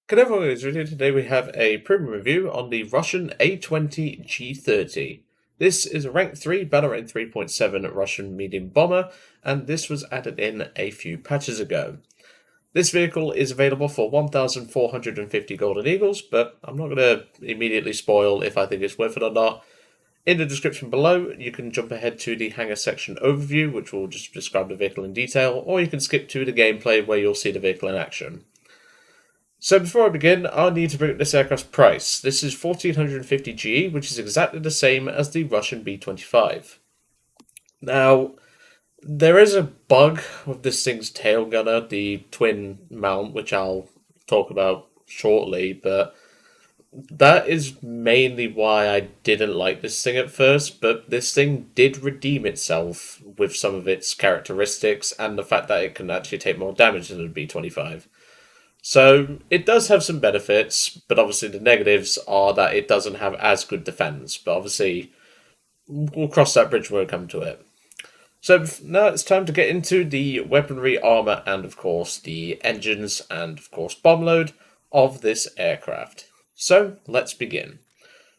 Good everyone, it's really today we have a premium review on the Russian A-20 G-30. This is a rank 3 battle rating 3.7 Russian medium bomber, and this was added in a few patches ago. This vehicle is available for 1,450 Golden Eagles, but I'm not going to immediately spoil if I think it's worth it or not. In the description below, you can jump ahead to the Hangar section overview, which will just describe the vehicle in detail, or you can skip to the gameplay where you'll see the vehicle in action. So before I begin, I'll need to bring up this aircraft's price. This is 1450 GE, which is exactly the same as the Russian B-25. Now, there is a bug with this thing's tail gunner, the twin mount, which I'll talk about shortly, but that is mainly why I didn't like this thing at first, but this thing did redeem itself with some of its characteristics and the fact that it can actually take more damage than the B-25. So it does have some benefits, but obviously the negatives are that it doesn't have as good defense. But obviously, we'll cross that bridge when we come to it. So now it's time to get into the weaponry, armor, and of course the engines and of course bomb load of this aircraft. So let's begin.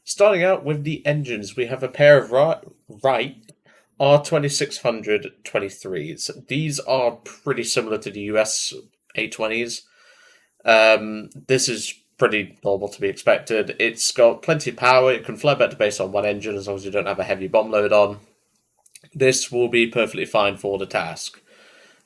Starting out with the engines, we have a pair of Wright R2600 23s. These are pretty similar to the US A20s. This is pretty normal to be expected. It's got plenty of power. It can fly back to base on one engine as long as you don't have a heavy bomb load on. This will be perfectly fine for the task.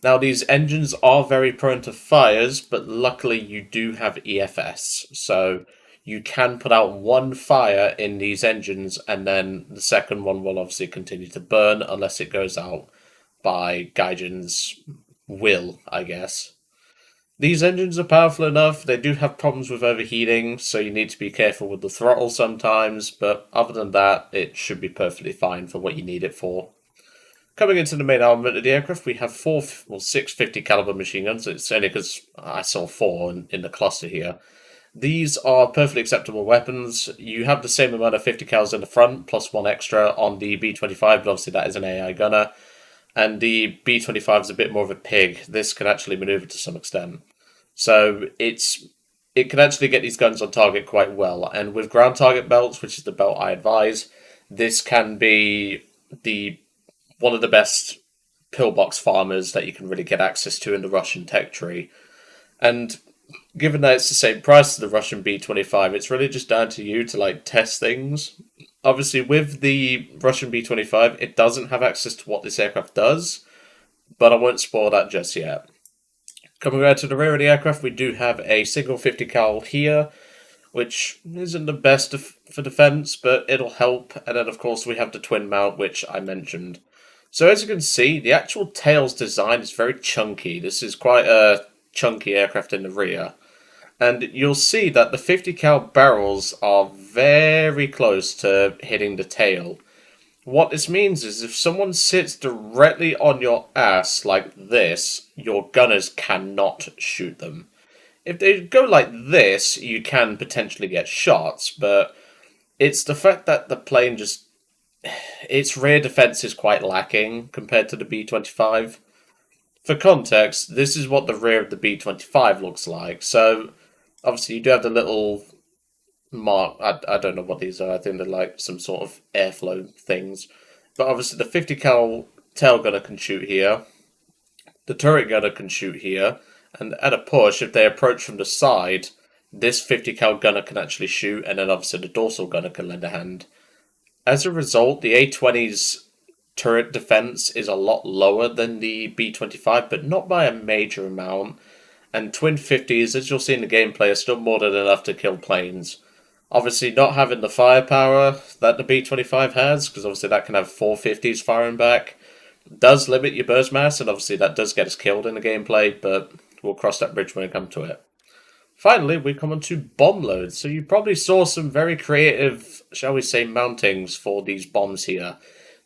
Now, these engines are very prone to fires, but luckily you do have EFS. So you can put out one fire in these engines, and then the second one will obviously continue to burn unless it goes out by Gaijin's will, I guess. These engines are powerful enough. They do have problems with overheating, so you need to be careful with the throttle sometimes, but other than that, it should be perfectly fine for what you need it for. Coming into the main armament of the aircraft, we have six 50 caliber machine guns. It's only because I saw four in the cluster here. These are perfectly acceptable weapons. You have the same amount of 50 cals in the front, plus one extra on the B-25, but obviously that is an AI gunner. And the B-25 is a bit more of a pig. This can actually maneuver to some extent. So it can actually get these guns on target quite well. And with ground target belts, which is the belt I advise, this can be one of the best pillbox farmers that you can really get access to in the Russian tech tree. And given that it's the same price as the Russian B-25, it's really just down to you to test things. Obviously, with the Russian B-25, it doesn't have access to what this aircraft does, but I won't spoil that just yet. Coming around to the rear of the aircraft, we do have a single 50 cal here, which isn't the best for defense, but it'll help. And then, of course, we have the twin mount, which I mentioned. So as you can see, the actual tail's design is very chunky. This is quite a chunky aircraft in the rear. And you'll see that the 50 cal barrels are very close to hitting the tail. What this means is if someone sits directly on your ass like this, your gunners cannot shoot them. If they go like this, you can potentially get shots, but it's the fact that the plane just... its rear defense is quite lacking compared to the B-25. For context, this is what the rear of the B-25 looks like. So, obviously you do have the little mark, I don't know what these are. I think they're like some sort of airflow things. But obviously the 50 cal tail gunner can shoot here. The turret gunner can shoot here. And at a push, if they approach from the side, this 50 cal gunner can actually shoot. And then obviously the dorsal gunner can lend a hand. As a result, the A-20's turret defense is a lot lower than the B-25, but not by a major amount. And twin 50s, as you'll see in the gameplay, are still more than enough to kill planes. Obviously, not having the firepower that the B-25 has, because obviously that can have 450s firing back, does limit your burst mass, and obviously that does get us killed in the gameplay, but we'll cross that bridge when we come to it. Finally, we come on to bomb loads. So you probably saw some very creative, shall we say, mountings for these bombs here.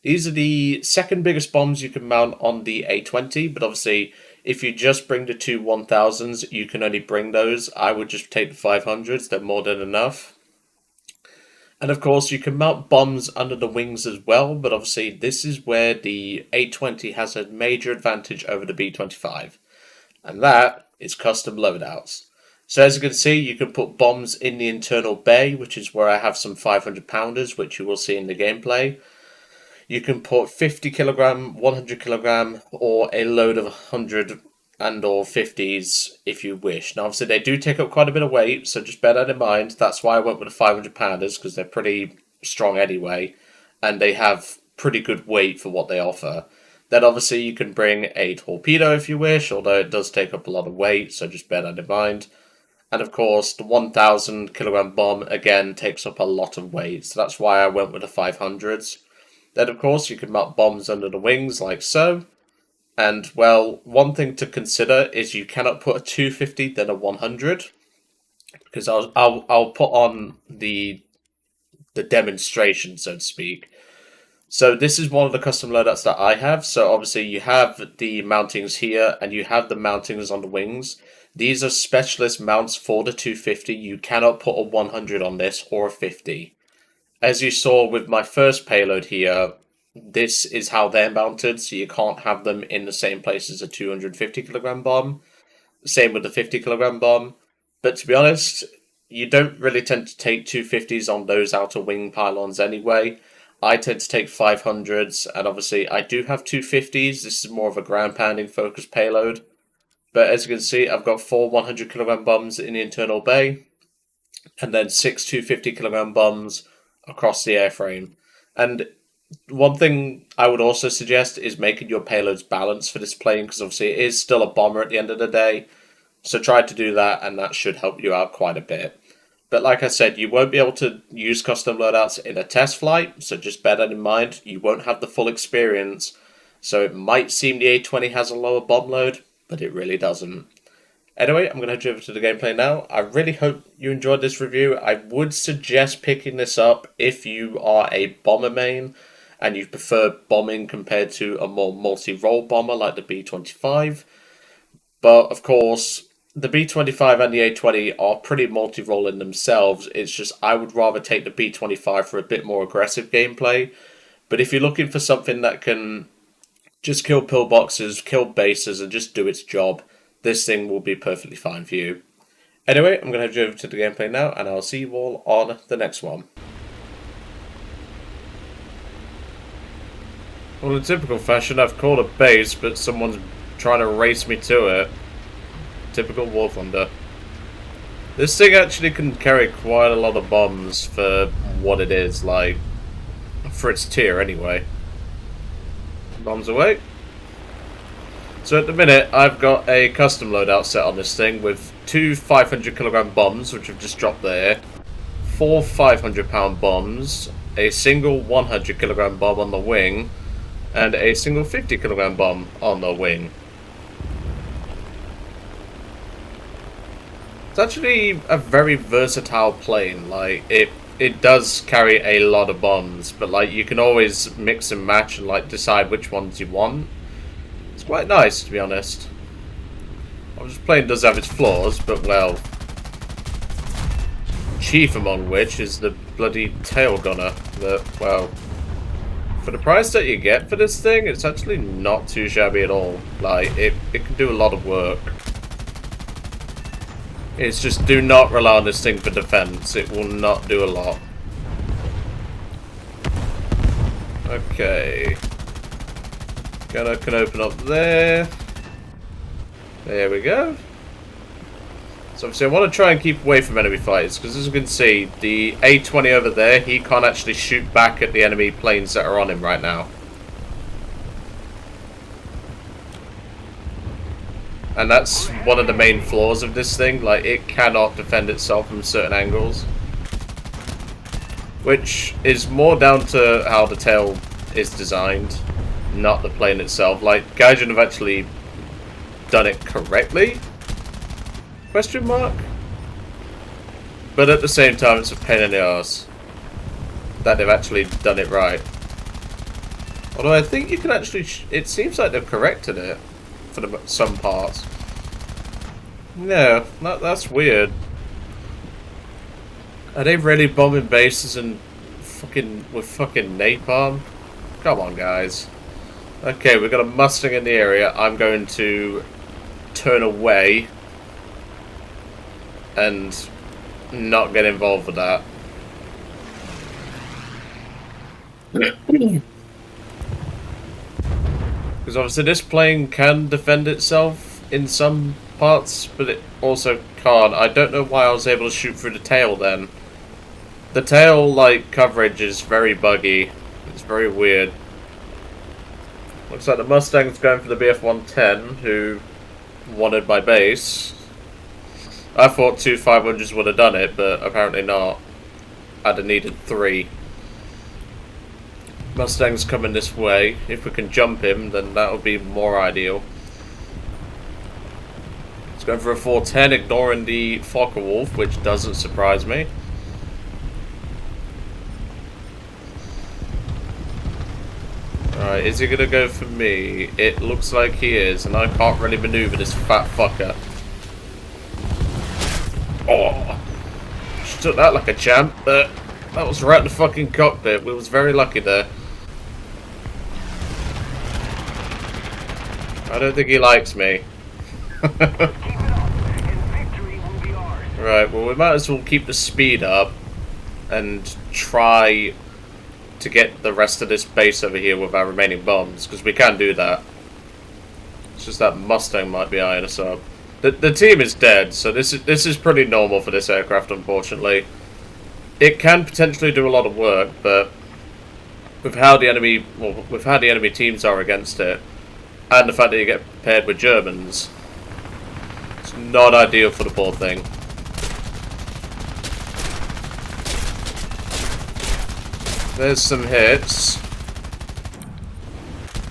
These are the second biggest bombs you can mount on the A-20, but obviously if you just bring the two 1000s, you can only bring those. I would just take the 500s, they're more than enough. And of course, you can mount bombs under the wings as well, but obviously this is where the A-20 has a major advantage over the B-25. And that is custom loadouts. So as you can see, you can put bombs in the internal bay, which is where I have some 500 pounders, which you will see in the gameplay. You can put 50 kilogram, 100 kilogram, or a load of 100 and or 50s if you wish. Now obviously they do take up quite a bit of weight, so just bear that in mind. That's why I went with the 500 pounders, because they're pretty strong anyway, and they have pretty good weight for what they offer. Then obviously you can bring a torpedo if you wish, although it does take up a lot of weight, so just bear that in mind. And of course, the 1,000 kilogram bomb again takes up a lot of weight, so that's why I went with the 500s. Then of course you can mount bombs under the wings like so. And well, one thing to consider is you cannot put a 250 then a 100, because I'll put on the demonstration, so to speak. So this is one of the custom loadouts that I have. So obviously you have the mountings here and you have the mountings on the wings. These are specialist mounts for the 250. You cannot put a 100 on this or a 50. As you saw with my first payload here, this is how they're mounted, so you can't have them in the same place as a 250 kilogram bomb. Same with the 50 kilogram bomb. But to be honest, you don't really tend to take 250s on those outer wing pylons anyway. I tend to take 500s, and obviously I do have 250s. This is more of a ground pounding focused payload. But as you can see, I've got 4 100 kilogram bombs in the internal bay, and then 6 250 kilogram bombs across the airframe. And one thing I would also suggest is making your payloads balanced for this plane, because obviously it is still a bomber at the end of the day. So try to do that, and that should help you out quite a bit. But like I said, you won't be able to use custom loadouts in a test flight, so just bear that in mind. You won't have the full experience. So it might seem the A-20 has a lower bomb load, but it really doesn't. Anyway, I'm going to head you over to the gameplay now. I really hope you enjoyed this review. I would suggest picking this up if you are a bomber main and you prefer bombing compared to a more multi-role bomber like the B-25. But of course, the B-25 and the A-20 are pretty multi-role in themselves. It's just I would rather take the B-25 for a bit more aggressive gameplay. But if you're looking for something that can just kill pillboxes, kill bases, and just do its job, this thing will be perfectly fine for you. Anyway, I'm going to head you over to the gameplay now, and I'll see you all on the next one. Well, in typical fashion, I've called a base, but someone's trying to race me to it. Typical War Thunder. This thing actually can carry quite a lot of bombs for what it is, like, for its tier anyway. Bombs away. So at the minute, I've got a custom loadout set on this thing with 2 500 kilogram bombs, which have just dropped there, 4 500 pound bombs, a single 100 kilogram bomb on the wing, and a single 50 kilogram bomb on the wing. It's actually a very versatile plane. Like it does carry a lot of bombs, but like you can always mix and match and like decide which ones you want. It's quite nice, to be honest. Obviously, the plane does have its flaws, but well, chief among which is the bloody tail gunner. That, well, for the price that you get for this thing, it's actually not too shabby at all. Like it can do a lot of work. It's just do not rely on this thing for defense. It will not do a lot. Okay. Gunner can open up there. There we go. So obviously I want to try and keep away from enemy fighters, because as you can see, the A-20 over there, he can't actually shoot back at the enemy planes that are on him right now. And that's one of the main flaws of this thing, like it cannot defend itself from certain angles. Which is more down to how the tail is designed, not the plane itself. Like, Gaijin have actually done it correctly? Question mark? But at the same time, it's a pain in the ass that they've actually done it right. Although I think you can actually, it seems like they've corrected it for some parts. No, that's weird. Are they really bombing bases and with fucking napalm? Come on, guys. Okay, we've got a Mustang in the area. I'm going to turn away. and not get involved with that. Because obviously this plane can defend itself in some parts, but it also can't. I don't know why I was able to shoot through the tail then. The tail, like, coverage is very buggy. It's very weird. Looks like the Mustang's going for the BF-110, who wanted my base. I thought 2 500s would have done it, but apparently not. I'd have needed 3. Mustang's coming this way. If we can jump him, then that would be more ideal. It's going for a 410, ignoring the Focke-Wulf, which doesn't surprise me. Alright, is he going to go for me? It looks like he is, and I can't really maneuver this fat fucker. Oh! She took that like a champ, but that was right in the fucking cockpit. We was very lucky there. I don't think he likes me. Right, well we might as well keep the speed up and try to get the rest of this base over here with our remaining bombs, because we can do that. It's just that Mustang might be eyeing us up. The team is dead, so this is pretty normal for this aircraft, unfortunately. It can potentially do a lot of work, but with how the enemy teams are against it, and the fact that you get paired with Germans, it's not ideal for the poor thing. There's some hits.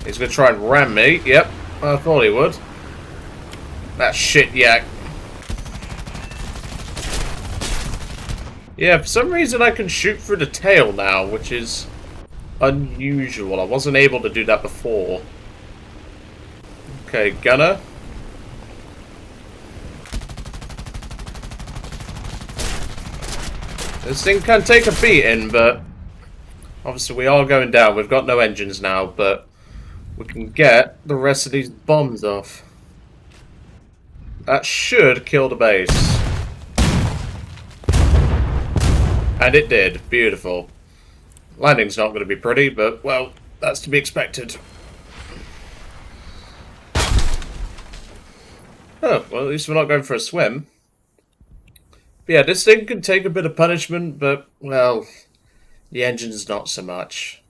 He's going to try and ram me. Yep, I thought he would. That shit yak. Yeah, for some reason I can shoot through the tail now, which is unusual. I wasn't able to do that before. Okay, gunner. This thing can take a beating, but obviously we are going down. We've got no engines now, but we can get the rest of these bombs off. That should kill the base. And it did. Beautiful. Landing's not going to be pretty, but, well, that's to be expected. Oh, well, at least we're not going for a swim. But yeah, this thing can take a bit of punishment, but, well, the engine's not so much.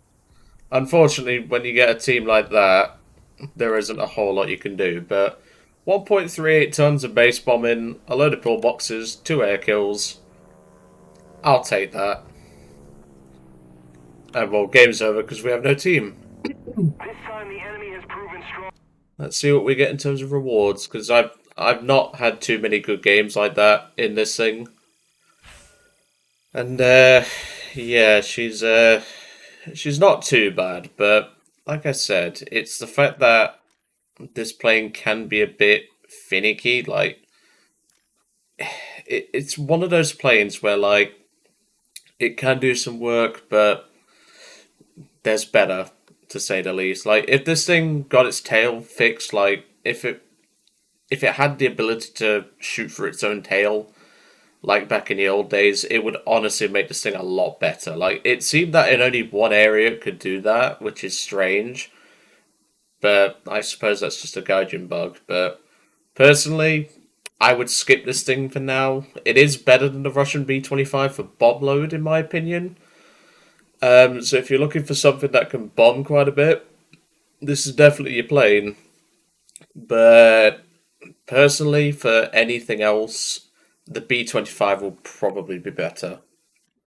Unfortunately, when you get a team like that, there isn't a whole lot you can do, but 1.38 tons of base bombing, a load of pillboxes, 2 air kills. I'll take that. And well, game's over because we have no team. This time the enemy has proven strong. Let's see what we get in terms of rewards, because I've not had too many good games like that in this thing. And yeah, she's not too bad, but like I said, it's the fact that this plane can be a bit finicky. Like, it's one of those planes where, like, it can do some work, but there's better, to say the least. Like, if this thing got its tail fixed, like, if it had the ability to shoot for its own tail, like back in the old days, it would honestly make this thing a lot better. Like, it seemed that in only one area it could do that, which is strange. But I suppose that's just a Gaijin bug. But personally, I would skip this thing for now. It is better than the Russian B-25 for bomb load, in my opinion. So if you're looking for something that can bomb quite a bit, this is definitely your plane. But personally, for anything else, the B-25 will probably be better.